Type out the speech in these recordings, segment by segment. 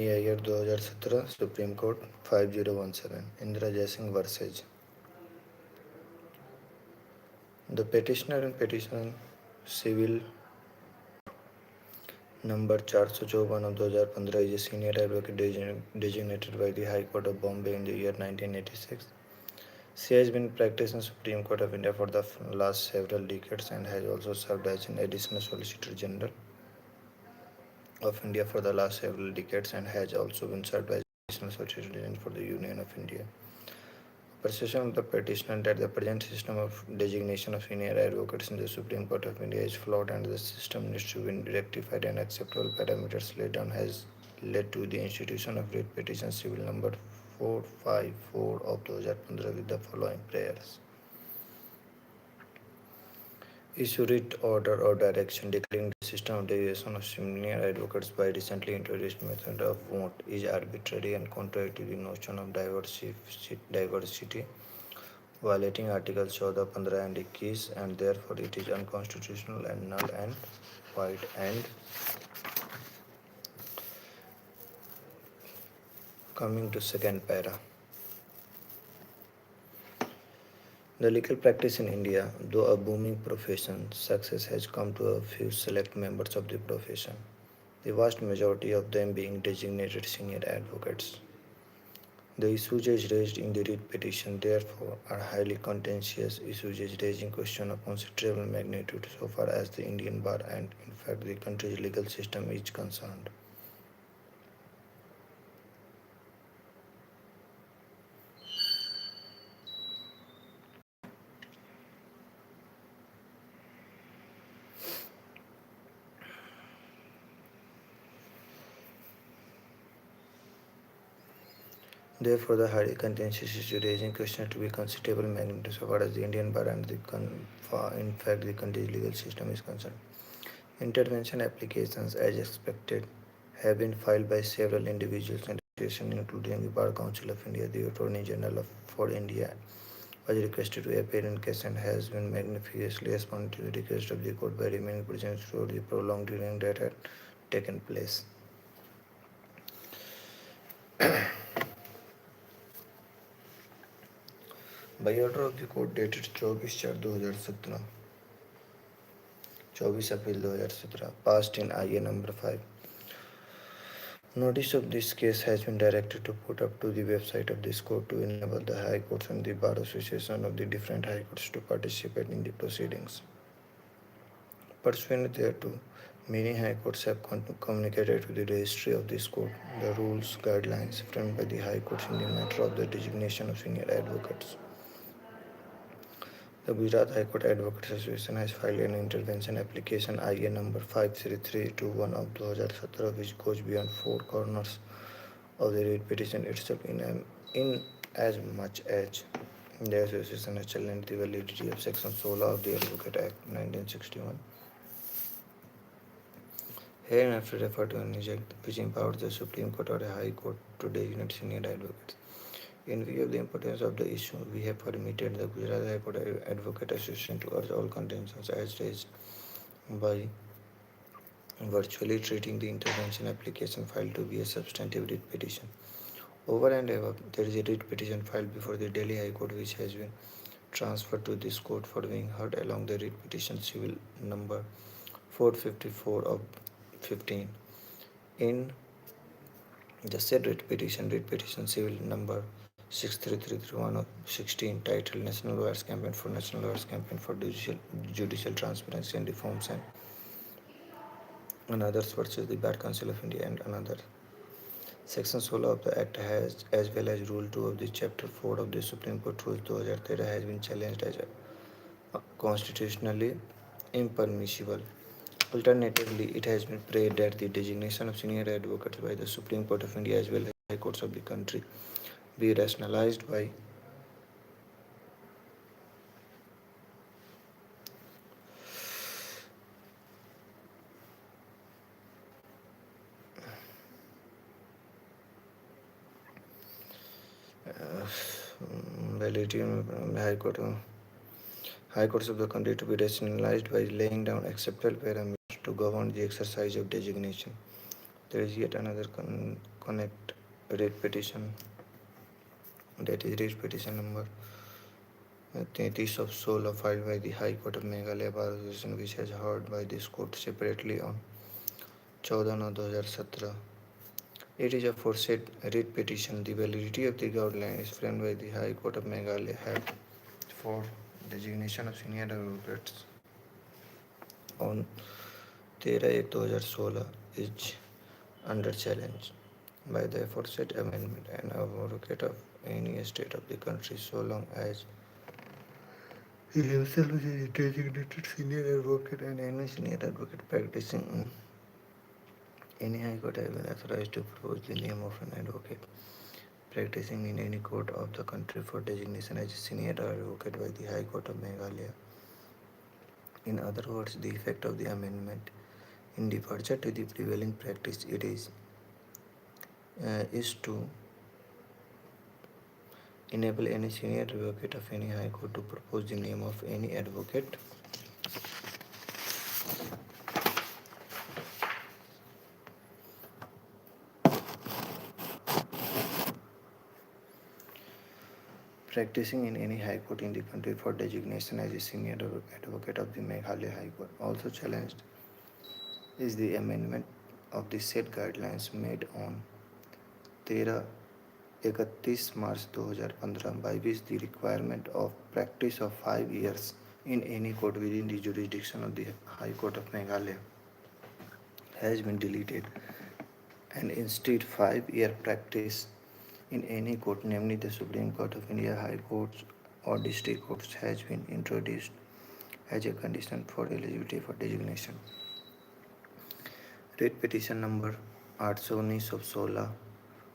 year 2017 Supreme Court 5017 Indira Jaising versus the petitioner in petition civil number 454 of 2015 is a senior advocate designated by the High Court of Bombay in the year 1986. She has been practicing Supreme Court of India for the last several decades and has also served as an additional Solicitor General of India for the last several decades and has also been served as additional Solicitor General for the Union of India. Perception of the petitioner that the present system of designation of senior advocates in the Supreme Court of India is flawed and the system needs to be rectified and acceptable parameters laid down has led to the institution of writ petition civil number 454 of 2015 with the following prayers. Issue writ order or direction declaring the system of delegation of senior advocates by recently introduced method of vote is arbitrary and contrary to the notion of diversity violating Articles 14, 15 and 21 and therefore it is unconstitutional and null and void. And coming to second para. The legal practice in India, though a booming profession, success has come to a few select members of the profession, the vast majority of them being designated senior advocates. The issues raised in the writ petition, therefore, are highly contentious issues raising questions of considerable magnitude so far as the Indian bar and, in fact, the country's legal system is concerned. Therefore, the highly contentious issue raising questions to be considerable magnitude so far as the Indian bar and, in fact, the country's legal system is concerned. Intervention applications, as expected, have been filed by several individuals and associations, including the Bar Council of India. The Attorney General for India was requested to appear in case and has been magnificently responded to the request of the court by remaining present throughout the prolonged hearing that had taken place. By order of the court dated 24/4/2017, 24 April 2017, passed in IA number 5. Notice of this case has been directed to put up to the website of this court to enable the High Courts and the Bar Association of the different High Courts to participate in the proceedings. Pursuant thereto, many High Courts have communicated to the registry of this court the rules, guidelines framed by the High Courts in the matter of the designation of senior advocates. The Gujarat High Court Advocates Association has filed an intervention application IA number 53321 of 2017 which goes beyond four corners of the writ petition itself in as much as the association has challenged the validity of Section 16 of the Advocate Act 1961. Hereinafter referred to an act which empowers the Supreme Court or a High Court to designate senior advocates. In view of the importance of the issue, we have permitted the Gujarat High Court Advocate Association to urge all contentions as raised by virtually treating the intervention application filed to be a substantive writ petition. Over and above, there is a writ petition filed before the Delhi High Court which has been transferred to this court for being heard along the writ petition civil number 454 of 15. In the said writ petition civil number 63331 of 16 titled National Lawyers Campaign for Judicial Transparency and Reforms and others versus the Bar Council of India and another. Section 16 of the Act has, as well as Rule 2 of the Chapter 4 of the Supreme Court Rules 2013 has been challenged as constitutionally impermissible. Alternatively, it has been prayed that the designation of senior advocates by the Supreme Court of India as well as High Courts of the country be rationalized by validity High Courts of the country to be rationalized by laying down acceptable parameters to govern the exercise of designation. There is yet another connect rate petition, that is rate petition number 33 of 16 filed by the High Court of Meghalaya Bar Association, which has heard by this court separately on 14/9/2017. It is a forsaid writ petition. The validity of the guideline is framed by the High Court of Meghalaya have for designation of senior advocates on 13/1/2016 is under challenge by the aforesaid amendment. An advocate of any state of the country, so long as he himself is a designated senior advocate, and any senior advocate practicing in any high court has been authorized to propose the name of an advocate practicing in any court of the country for designation as a senior advocate by the High Court of Meghalaya. In other words, the effect of the amendment in departure to the prevailing practice is to enable any senior advocate of any high court to propose the name of any advocate practicing in any high court in the country for designation as a senior advocate of the Meghalaya High Court. Also challenged is the amendment of the said guidelines made on 13/31/2015, by which the requirement of practice of 5 years in any court within the jurisdiction of the High Court of Meghalaya has been deleted, and instead 5-year practice in any court, namely the Supreme Court of India, High Courts or District Courts, has been introduced as a condition for eligibility for designation. Writ petition number 819/16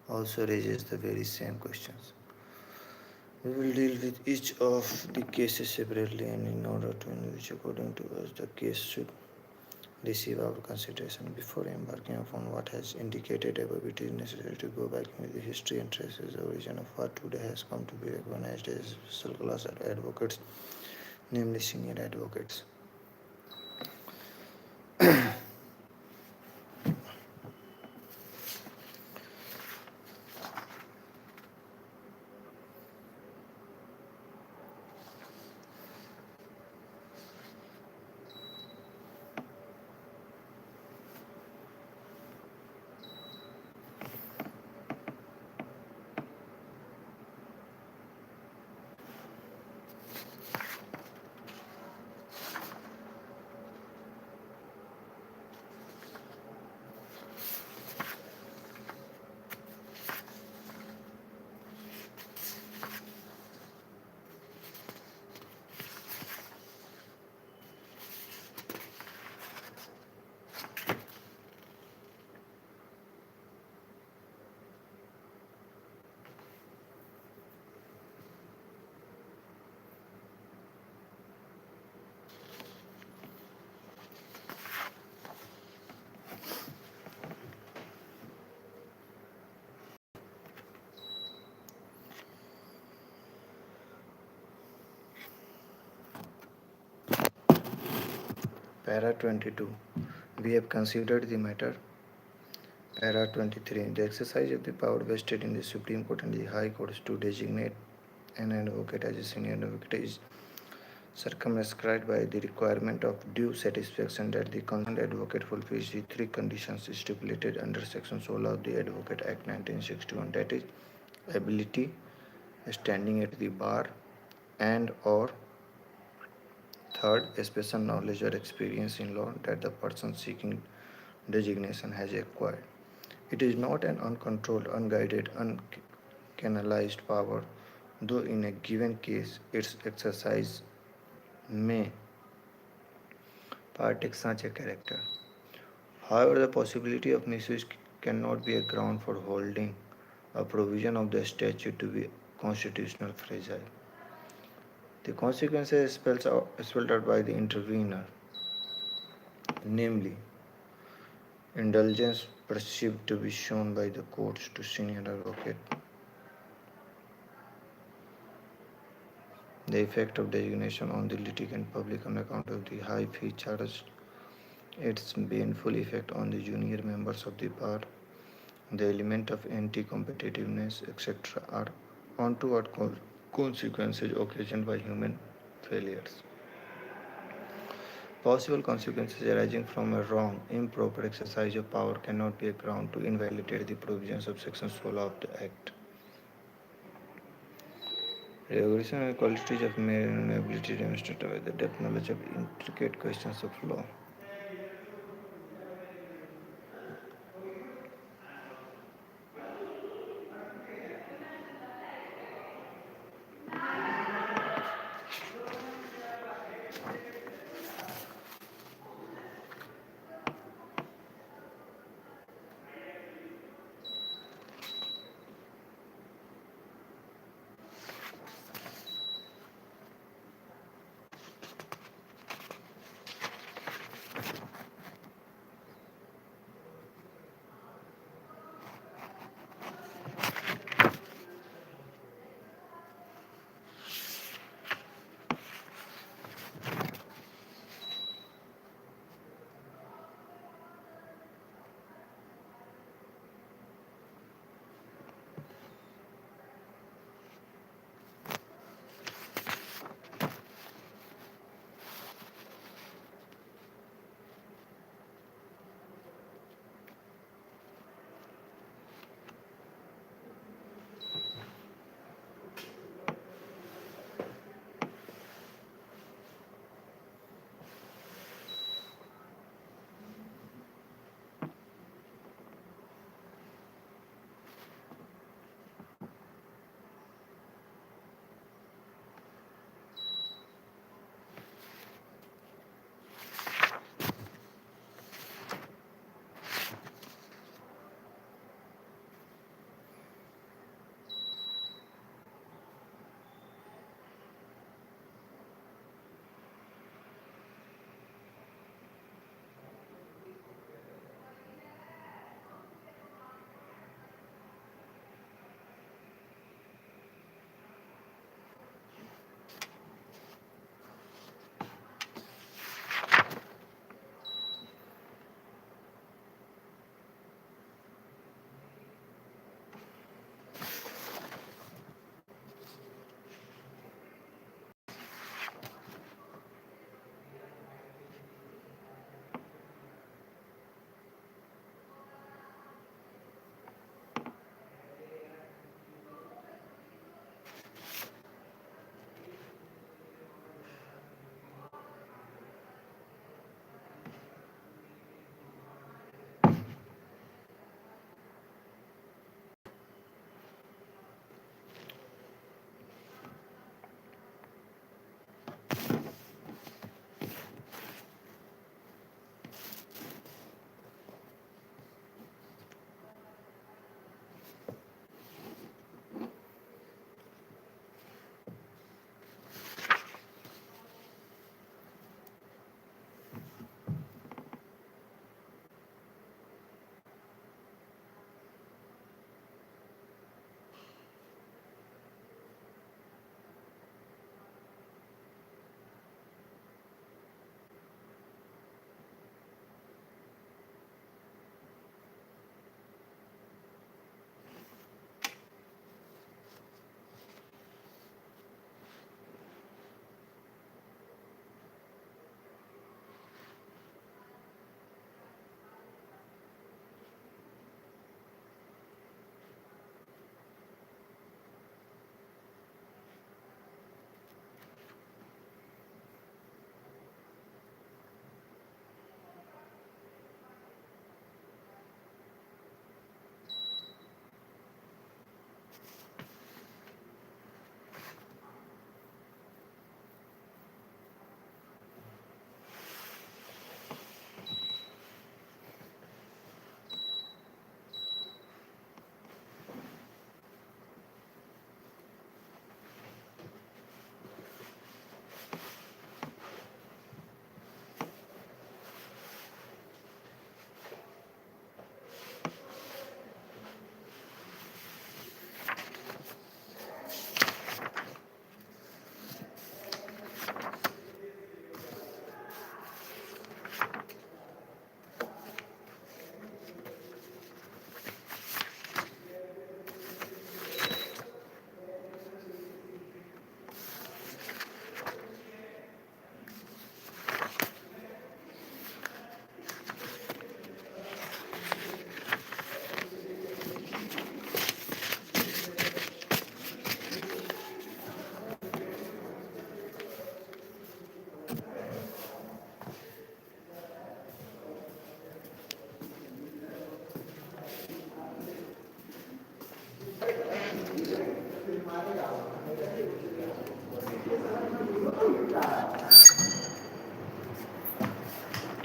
also raises the very same questions. We will deal with each of the cases separately, and in order to which according to us the case should receive our consideration. Before embarking upon what has indicated above, it is necessary to go back into the history and traces the origin of what today has come to be recognized as a special class of advocates, namely senior advocates. Para 22. We have considered the matter. Para 23. The exercise of the power vested in the Supreme Court and the High Courts to designate an advocate as a senior advocate is circumscribed by the requirement of due satisfaction that the concerned advocate fulfills the 3 conditions stipulated under Section 16 of the Advocate Act 1961, that is, ability, standing at the bar, and or third, a special knowledge or experience in law that the person seeking designation has acquired. It is not an uncontrolled, unguided, uncanalized power, though in a given case its exercise may partake such a character. However, the possibility of misuse cannot be a ground for holding a provision of the statute to be constitutional fragile. The consequences spelled out by the intervener, namely indulgence perceived to be shown by the courts to senior advocate, the effect of designation on the litigant public on account of the high fee charged its baneful effect on the junior members of the bar, the element of anti-competitiveness, etc., are untoward consequences occasioned by human failures. Possible consequences arising from a wrong, improper exercise of power cannot be a ground to invalidate the provisions of Section 16 of the Act. Recognition and qualities of merit and ability demonstrated by the depth knowledge of intricate questions of law.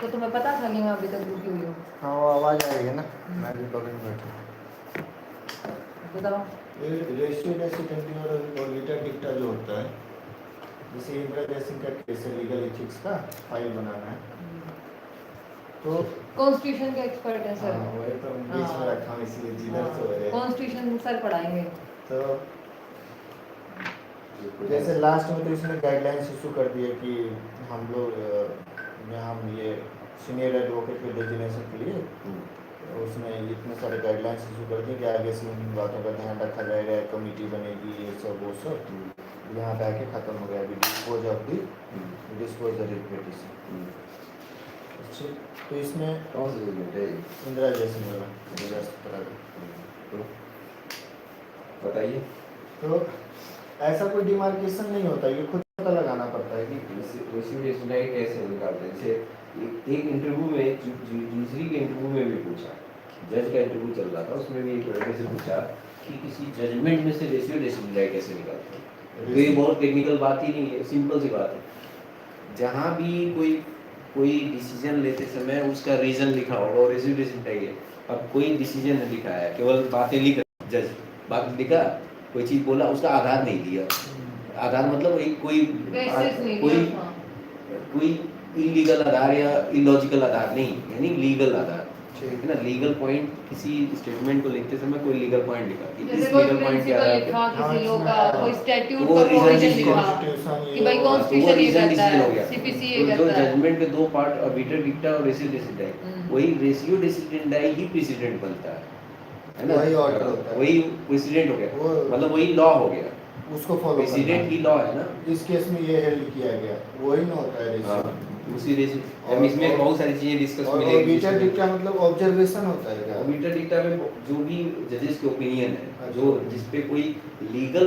तो तुम्हें पता था कि मैं अभी तक रुकी हुई हूँ? हाँ वो आवाज आ रही है ना, मैं भी बगल में बैठा। बताओ। ये रेशियो डेसिडेंटी और लीटर डिक्टा जो होता है, जैसे इंदिरा जयसिंह का केस है लीगल एथिक्स का, फाइल बनाना है तो कॉन्स्टिट्यूशन के एक्सपर्ट है सर। हाँ वही तो बीच में रखा हूँ इसलिए जिधर से हो रहे कॉन्स्टिट्यूशन सर पढ़ाएंगे। तो जैसे लास्ट में तो इसने गाइडलाइंस इशू कर दिए कि हम लोग हम ये सीनियर एडवोकेट के डेजिग्नेशन के लिए उसने इतने सारे गाइडलाइंस इशू कर दिए कि आगे से इन बातों का ध्यान रखा जाएगा, कमेटी बनेगी, ये सब वो सब यहाँ पे आके ख़त्म हो गया अभी dispose of the dispose the petition. अच्छा तो इसमें कौन सा जजमेंट है? इंदिरा जयसिंह वाला 2017 बताइए। तो ऐसा कोई डिमार्केशन नहीं होता, ये खुद पता लगाना पड़ता है कि रेशियो कैसे निकालते हैं। जैसे एक इंटरव्यू में जूरी के इंटरव्यू में भी पूछा, जज का इंटरव्यू चल रहा था, उसमें भी एक लड़के से पूछा कि किसी जजमेंट में से रेशियो डेसिमल कैसे निकालते हैं। तो ये बहुत टेक्निकल बात ही नहीं है, सिंपल सी बात है। जहाँ भी कोई डिसीजन लेते समय उसका रीजन लिखा होगा और रेशियो डेसिमल है। अब कोई डिसीजन नहीं लिखा है, केवल बातें लिख रहा, जज बात लिखा, कोई चीज़ बोला, उसका आधार नहीं दिया। आधार मतलब कोई इलीगल आधार या इलॉजिकल आधार नहीं, यानी लीगल आधार, ठीक है ना। लीगल पॉइंट किसी स्टेटमेंट को लिखते समय कोई लीगल पॉइंट लिखा, इस लीगल पॉइंट क्या है, किसी लॉ का कोई स्टैट्यूट का प्रोविजन लिखा कि भाई कॉन्स्टिट्यूशन ये कहता है, सीपीसी ये कहता है। जो जजमेंट के दो पार्ट ऑर्बिटर डिक्टा और रेशियो डेसिडेंडाई, वही रेशियो डेसिडेंडाई ही प्रेसिडेंट बनता है ना, वही ऑर्डर होता है, वही प्रेसिडेंट हो गया, मतलब वही लॉ हो गया, उसको फॉलो प्रेसिडेंट की लॉ है ना। इस केस में ये हेल्ड किया गया, वही ना होता है रेशियो। उसी रेशियो, अब इसमें बहुत सारी चीजें डिस्कस मिलेंगी। ऑर्बिटर डिक्टा मतलब ऑब्जर्वेशन होता है क्या? ऑर्बिटर डिक्टा में जो भी जजेस के ओपिनियन है, जो जिस पे कोई लीगल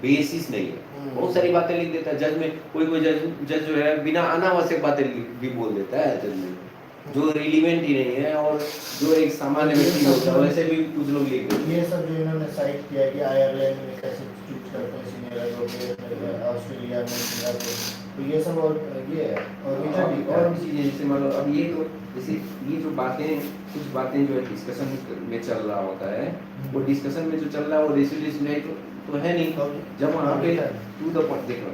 बेसिस नहीं है, बहुत सारी बातें लिख देता है जज में। कोई जज जो है बिना अनावश्यक बातें भी बोल देता है जज में, जो रिलीवेंट ही नहीं है, और जो एक सामान्य व्यक्ति होता है वैसे भी कुछ लोग लिख देते हैं। ये सब जो इन्होंने साइट किया कि आयरलैंड में कैसे चूज करते हैं सीनियर एडवोकेट, ऑस्ट्रेलिया में, सिंगापुर, तो ये सब और ये है और भी चीजें, जैसे मतलब अब ये तो जैसे ये जो बातें, कुछ बातें जो है डिस्कशन में चल रहा होता है, वो डिस्कशन में जो चल रहा है वो रेसोल्यूशन तो है नहीं। जब वहाँ पे टू द पॉइंट देखो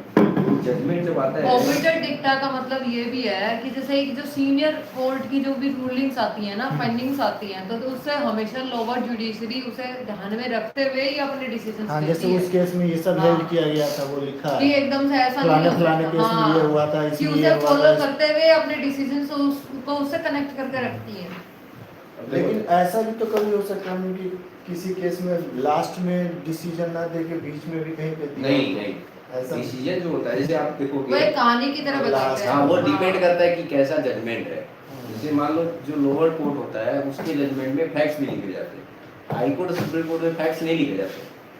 जजमेंट जब आता है, ऑर्बिटर डिक्टा का मतलब ये भी है कि जैसे एक जो सीनियर कोर्ट की जो भी रूलिंग्स आती हैं ना, फाइंडिंग्स आती हैं, तो उससे हमेशा लोअर जुडिशरी उसे ध्यान में रखते हुए ही अपने डिसीजंस लेती है। जैसे उस केस में ये सब हेल्ड किया गया था, वो लिखा है कि एकदम से ऐसा नहीं हो फलाने केस में ये हुआ था, कि इसमें उसे ये हुआ फॉलो था, करते हुए अपने डिसीजंस को उससे कनेक्ट करके रखती है। लेकिन ऐसा भी तो कभी हो सकता है कि किसी केस में लास्ट में डिसीजन ना दे के बीच में भी कहीं पे नहीं ऐसा डिसीजन जो होता है, जैसे आप देखोगे वो एक कहानी की तरह बताते हैं। हाँ, वो डिपेंड करता है कि कैसा जजमेंट है। जैसे मान लो जो लोअर कोर्ट होता है उसके जजमेंट में फैक्ट्स भी लिखे जाते हैं, हाई कोर्ट और सुप्रीम कोर्ट में फैक्ट्स नहीं लिखे जाते।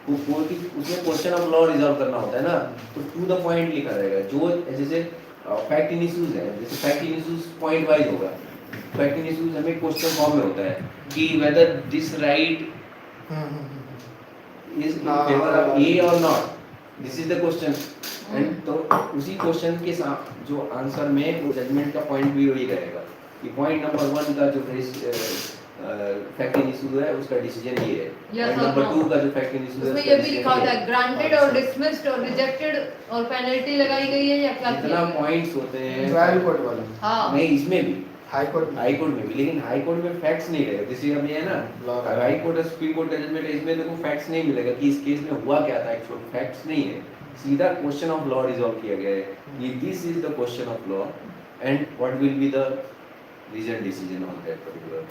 वो कोर्ट की उसमें क्वेश्चन ऑफ लॉ रिजॉल्व करना होता है ना, तो टू द पॉइंट लिखा रहेगा। जो जैसे फैक्ट इन इश्यूज है, जैसे fact in issues point wise होगा। फैक्ट इन इश्यूज हमें क्वेश्चन फॉर्म में होता है कि whether this right is in favour of A और not, this is the question. And तो उसी क्वेश्चन के साथ जो आंसर में वो जजमेंट का पॉइंट भी वही रहेगा कि पॉइंट नंबर 1 का जो फैक्ट इन इशू है उसका डिसीजन ये है, पॉइंट नंबर 2 का जो फैक्ट इन इशू है उसमें ये भी लिखा होता है ग्रांटेड और डिसमिस्ड और रिजेक्टेड और पेनल्टी लगाई गई है या क्या। जितना पॉइंट्स होते हैं ट्रायल कोर्ट वाला, हां नहीं इसमें भी हाई कोर्ट में भी, लेकिन हाई कोर्ट में फैक्ट्स नहीं रहेगा। जैसे अब ये है ना हाई कोर्ट और सुप्रीम कोर्ट का जजमेंट है, इसमें देखो फैक्ट्स नहीं मिलेगा कि इस केस में हुआ क्या था, एक्चुअल फैक्ट्स नहीं है, सीधा क्वेश्चन ऑफ लॉ रिजॉल्व किया गया है कि this is the question of law and what will be the reason decision on that particular.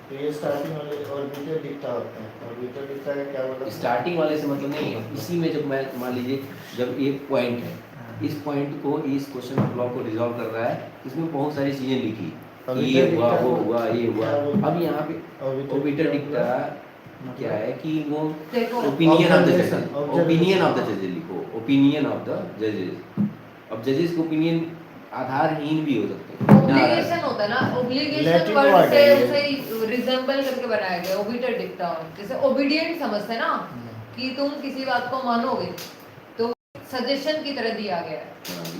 तो ये स्टार्टिंग वाले ऑर्बिटर डिक्टा होते हैं। ऑर्बिटर डिक्टा का क्या मतलब? स्टार्टिंग वाले से मतलब नहीं है, इसी में जब मैं मान लीजिए जब एक पॉइंट है, इस पॉइंट को इस क्वेश्चन ऑफ लॉ को रिजॉल्व कर रहा है, इसमें बहुत सारी चीजें लिखी, ये हुआ वो हुआ ये हुआ। अब यहाँ पे ऑर्बिटर डिक्टा क्या है कि वो ओपिनियन ऑफ द जज, ओपिनियन ऑफ द जज लिखो, ओपिनियन ऑफ द जजेस। अब जजेस का ओपिनियन आधारहीन भी हो सकते हैं। ऑब्लिगेशन होता है ना, ऑब्लिगेशन वर्ड से उसे रिजेंबल करके बनाया गया ऑर्बिटर डिक्टा, जैसे ओबीडिएंट समझते हैं ना, कि तुम किसी बात को मानोगे, तो सजेशन की तरह दिया गया है।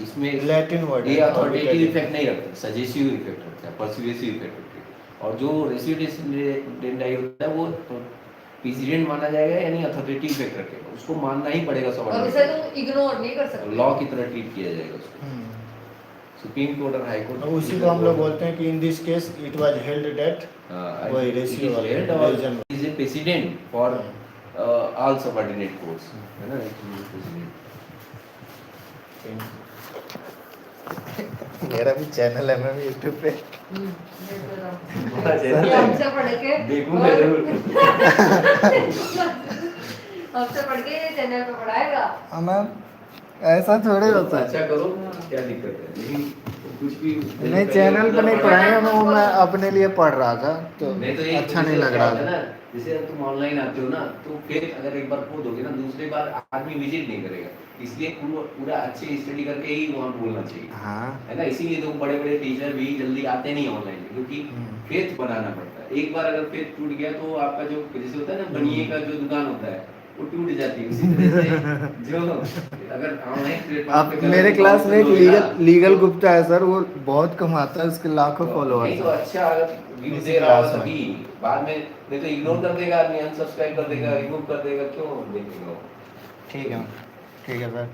इसमें लैटिन वर्ड ये है, अथॉरिटेटिव communicative। इफेक्ट नहीं रखता, सजेसिव इफेक्ट रखता है, पर्सुएसिव इफेक्ट रखता है। और जो रेसिडेंडाई होता है वो प्रेसिडेंट माना जाएगा, यानी अथॉरिटेटिव इफेक्ट रखेगा, उसको मानना ही पड़ेगा और सबॉर्डिनेट, उसे तुम इग्नोर नहीं कर सकते। लॉ की तरह ट्रीट किया जाएगा उसको। सुप्रीम कोर्ट और हाई कोर्ट, तो उसी को हम लोग बोलते हैं कि in this case it was held that वही रेशियो वाला reason is a precedent for all subordinate courts, है ना, प्रेसिडेंट। मेरा भी चैनल है, मैं भी यूट्यूब पे ये हमसे पढ़ के देखूंगा जरूर। हमसे पढ़ के चैनल पे पढ़ाएगा। मैम ऐसा थोड़े होता है। अच्छा करो, क्या दिक्कत है, लेकिन कुछ भी नहीं, चैनल पे नहीं पढ़ाएंगे, मैं अपने लिए पढ़ रहा था तो नहीं तो एक अच्छा नहीं लग रहा था ना, जैसे तुम ऑनलाइन आते हो ना, तो फिर अगर एक बार खो दोगे ना, दूसरी बार आदमी विजिट नहीं करेगा, इसलिए पूरा अच्छे स्टडी करके ही वहाँ बोलना चाहिए। हाँ है ना, इसीलिए तो बड़े बड़े टीचर भी जल्दी आते नहीं ऑनलाइन, क्योंकि फेथ बनाना पड़ता है। एक बार अगर फेथ टूट गया तो आपका जो जैसे होता है ना, बनिए का जो दुकान होता है वो टूट जाती है, उसी तरह से जो अगर ऑनलाइन प्लेटफॉर्म अब पे मेरे क्लास में एक लीगल गुप्ता है सर, वो बहुत कमाता है, उसके लाखों फॉलोअर्स तो हैं। अच्छा अगर व्यू इसी दे रहा होगा क्लास में। तभी, बाद में नहीं तो इग्नोर कर देगा आदमी, अनसब्सक्राइब कर देगा, रिमूव कर देगा, क्यों देखेगा वो? ठीक है, ठीक है sir.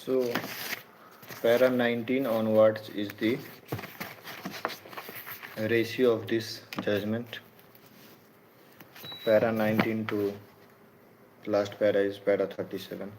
So, para 19 onwards is the ratio of this judgment. Para 19 to last para is para 37.